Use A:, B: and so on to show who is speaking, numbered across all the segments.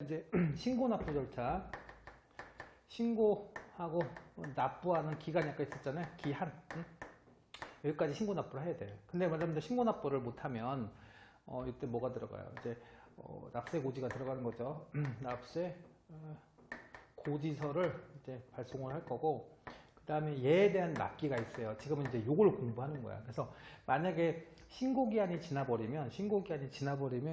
A: 이제 신고 납부 절차, 신고하고 납부하는 기간이 아까 있었잖아요. 기한. 응? 여기까지 신고 납부를 해야 돼요. 근데 여러분들 신고 납부를 못하면 이때 뭐가 들어가요? 이제 납세 고지가 들어가는 거죠. 납세 고지서를 이제 발송을 할 거고, 그 다음에 얘에 대한 납기가 있어요. 지금은 이제 요걸 공부하는 거야. 그래서 만약에 신고기한이 지나버리면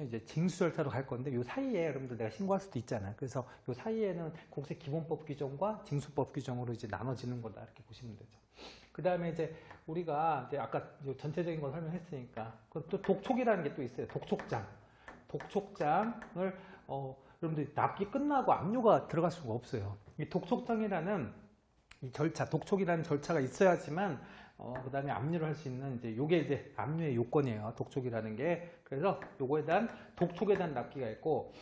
A: 이제 징수 절차로 갈 건데, 요 사이에 여러분들 내가 신고할 수도 있잖아요. 그래서 요 사이에는 공세 기본법 규정과 징수법 규정으로 이제 나눠지는 거다, 이렇게 보시면 되죠. 그 다음에 이제 우리가 이제 아까 전체적인 걸 설명했으니까 또 독촉이라는 게 또 있어요. 독촉장을 여러분들이 납기 끝나고 압류가 들어갈 수가 없어요. 이 독촉장이라는 이 절차, 독촉이라는 절차가 있어야지만 그 다음에 압류를 할 수 있는 요게 이제 압류의 요건이에요. 독촉이라는 게. 그래서 요거에 대한 독촉에 대한 납기가 있고,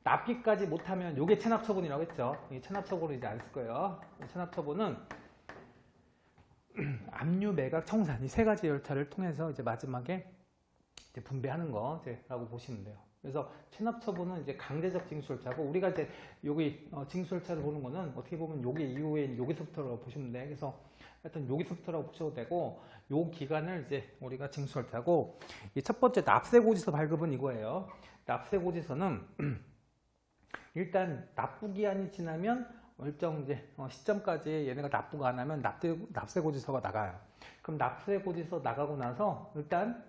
A: 납기까지 못하면 요게 체납처분이라고 했죠. 이 체납처분을 이제 안 쓸 거예요. 체납처분은 압류, 매각, 청산 이 세 가지 절차를 통해서 이제 마지막에 이제 분배하는 거라고 보시면 돼요. 그래서 체납처분은 이제 강제적 징수 절차고, 우리가 이제 여기 징수 절차를 보는 거는 어떻게 보면 여기 이후에 여기서부터라고 보시면 돼. 그래서 하여튼 여기서부터라고 보셔도 되고, 요 기간을 이제 우리가 징수 절차고, 이 첫 번째 납세고지서 발급은 이거예요. 납세고지서는 일단 납부기한이 지나면 일정 이제 시점까지 얘네가 납부가 안 하면 납세고지서가 나가요. 그럼 납세고지서 나가고 나서 일단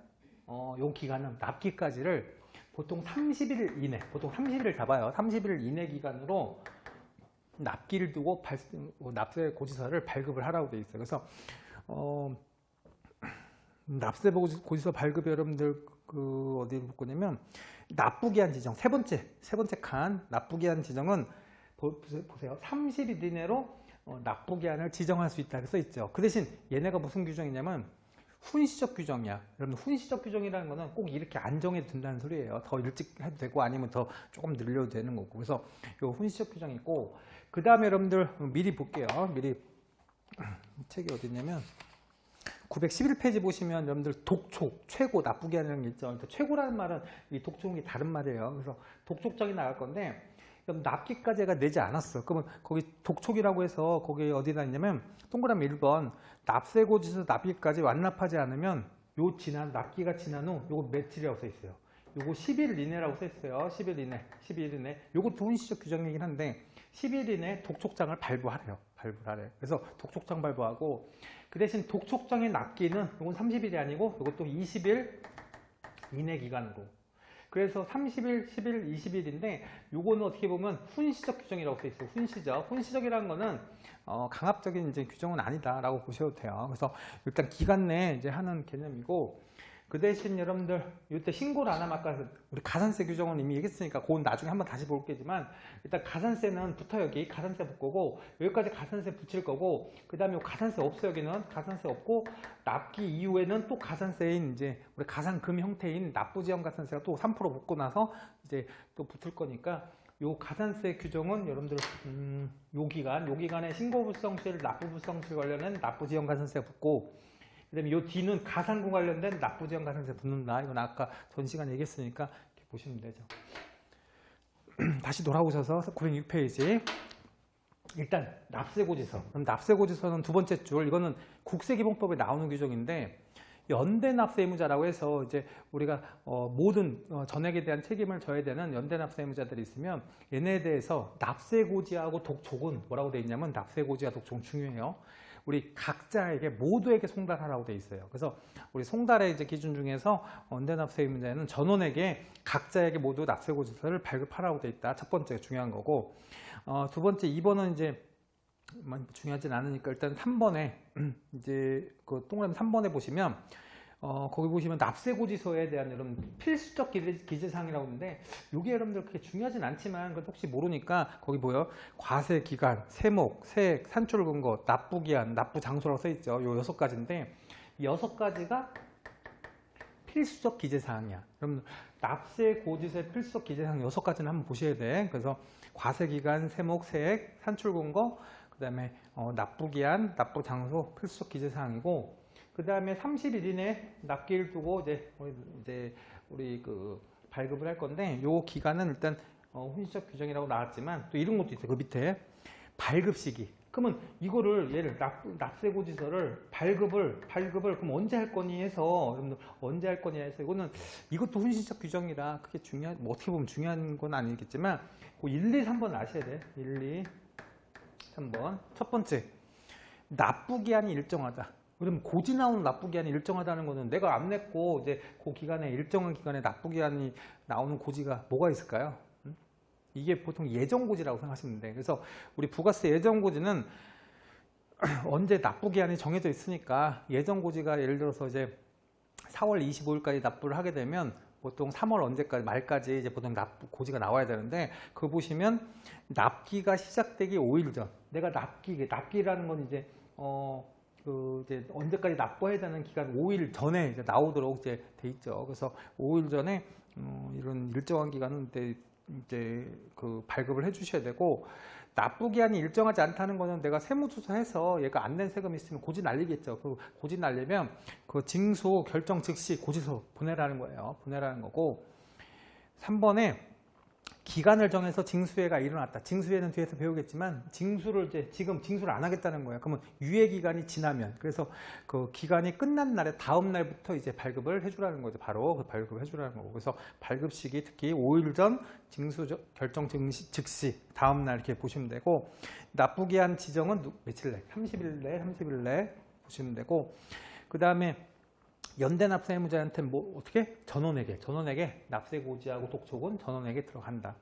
A: 요 기간은 납기까지를 보통 30일 이내, 보통 30일을 잡아요. 30일 이내 기간으로 납기를 두고 납세고지서를 발급을 하라고 되어 있어요. 그래서 납세고지서 발급이 여러분들 어디 볼 거냐면, 납부기한 지정 세 번째 칸 납부기한 지정은 보세요. 30일 이내로 납부기한을 지정할 수 있다 써 있죠. 그 대신 얘네가 무슨 규정이냐면 훈시적 규정이야. 여러분, 훈시적 규정이라는 거는 꼭 이렇게 안정해도 된다는 소리예요. 더 일찍 해도 되고 아니면 더 조금 늘려도 되는 거고. 그래서 요 훈시적 규정이 있고, 그 다음에 여러분들 미리 볼게요. 미리 책이 어디 있냐면 911페이지 보시면 여러분들 독촉, 최고, 납부기한이라는 게 있죠. 그러니까 최고라는 말은 이 독촉이 다른 말이에요. 그래서 독촉장이 나갈 건데, 그럼 납기까지가 내지 않았어. 그러면 거기 독촉이라고 해서 거기 어디다 있냐면 동그라미 1번 납세고지서 납기까지 완납하지 않으면 요 납기가 지난 후 요거 며칠이라고 써 있어요. 요거 10일 이내라고 써 있어요. 10일 이내. 요것도 훈시적 규정이긴 한데 10일 이내 독촉장을 발부하래요. 그래서 독촉장 발부하고, 그 대신 독촉장의 납기는 요건 30일이 아니고 요것도 20일 이내 기간으로. 그래서 30일, 10일, 20일인데 요거는 어떻게 보면 훈시적 규정이라고 써 있어요. 훈시적이라는 거는 강압적인 이제 규정은 아니다라고 보셔도 돼요. 그래서 일단 기간 내에 이제 하는 개념이고, 그 대신 여러분들 이때 신고를 안 하면 아까 우리 가산세 규정은 이미 얘기했으니까 그건 나중에 한번 다시 볼 게지만, 일단 가산세는 여기 가산세 붙을 거고, 여기까지 가산세 붙일 거고, 그 다음에 가산세 없어. 여기는 가산세 없고, 납기 이후에는 또 가산세인 이제 우리 가산금 형태인 납부지연 가산세가 또 3% 붙고 나서 이제 또 붙을 거니까, 요 가산세 규정은 여러분들 요 기간에 신고불성실, 납부불성실 관련된 납부지연 가산세가 붙고, 그 다음에 요 뒤는 가산금 관련된 납부지연 가산세 붙는다. 이건 아까 전 시간에 얘기했으니까 이렇게 보시면 되죠. 다시 돌아오셔서 906페이지. 일단 납세고지서. 그럼 납세고지서는 두 번째 줄, 이거는 국세기본법에 나오는 규정인데, 연대납세 의무자라고 해서 이제 우리가 모든 전액에 대한 책임을 져야 되는 연대납세 의무자들이 있으면, 얘네에 대해서 납세고지하고 독촉은 뭐라고 되어 있냐면, 납세고지와 독촉은 중요해요. 우리 각자에게 모두에게 송달하라고 되어 있어요. 그래서 우리 송달의 이제 기준 중에서 연대납세 의무자는 전원에게 각자에게 모두 납세고지서를 발급하라고 되어 있다. 첫 번째 중요한 거고, 두 번째 2번은 이제 중요하진 않으니까 일단 3번에 이제 그 동그라미 3번에 보시면 거기 보시면 납세고지서에 대한 여러분 필수적 기재사항이라고 있는데, 이게 여러분들 그렇게 중요하진 않지만 혹시 모르니까 거기 보여 과세기간, 세목, 세액, 산출근거, 납부기한, 납부장소라고 써있죠. 요 6가지인데 이 6가지가 필수적 기재사항이야. 그럼 납세고지서의 필수적 기재사항 6가지는 한번 보셔야 돼. 그래서 과세기간, 세목, 세액, 산출근거, 그 다음에 납부기한, 납부장소 필수적 기재사항이고, 그 다음에 30일 이내 납기를 두고 이제 우리 발급을 할 건데, 요 기간은 일단 혼신적 규정이라고 나왔지만 또 이런 것도 있어요. 그 밑에 발급 시기. 그러면 이거를 얘를 납세고지서를 발급을 그럼 언제 할 거니 해서 여러분들 언제 할 거니 해서 이것도 혼신적 규정이라 그게 중요한 뭐 어떻게 보면 중요한 건 아니겠지만 그 1, 2, 3번 아셔야 돼. 1, 2, 3번. 첫 번째 납부기한이 일정하다. 그러면 고지 나오는 납부기한이 일정하다는 거는 내가 안 냈고 이제 그 기간에 일정한 기간에 납부기한이 나오는 고지가 뭐가 있을까요? 이게 보통 예정고지라고 생각하시면 돼요. 그래서 우리 부가세 예정고지는 언제 납부기한이 정해져 있으니까 예정고지가 예를 들어서 이제 4월 25일까지 납부를 하게 되면 보통 3월 언제까지 말까지 이제 보통 고지가 나와야 되는데 그거 보시면 납기가 시작되기 5일 전 내가 납기라는 건 이제 이제 언제까지 납부해야 되는 기간 5일 전에 이제 나오도록 이제 돼 있죠. 그래서 5일 전에 이런 일정한 기간은 이제 그 발급을 해주셔야 되고 납부기한이 일정하지 않다는 거는 내가 세무조사해서 얘가 안 낸 세금이 있으면 고지 날리겠죠. 그 고지 날리면 그 징수 결정 즉시 고지서 보내라는 거예요. 보내라는 거고 3번에 기간을 정해서 징수회가 일어났다. 징수회는 뒤에서 배우겠지만 징수를 이제 지금 징수를 안 하겠다는 거예요. 그러면 유예 기간이 지나면 그래서 그 기간이 끝난 날에 다음 날부터 이제 발급을 해주라는 거죠. 바로 그 발급을 해주라는 거고. 그래서 발급 시기 특히 5일 전 징수 결정 즉시 다음 날 이렇게 보시면 되고 납부기한 지정은 며칠 내? 30일 내 보시면 되고 그 다음에 연대납세 의무자한테 뭐 어떻게 전원에게 납세 고지하고 독촉은 전원에게 들어간다.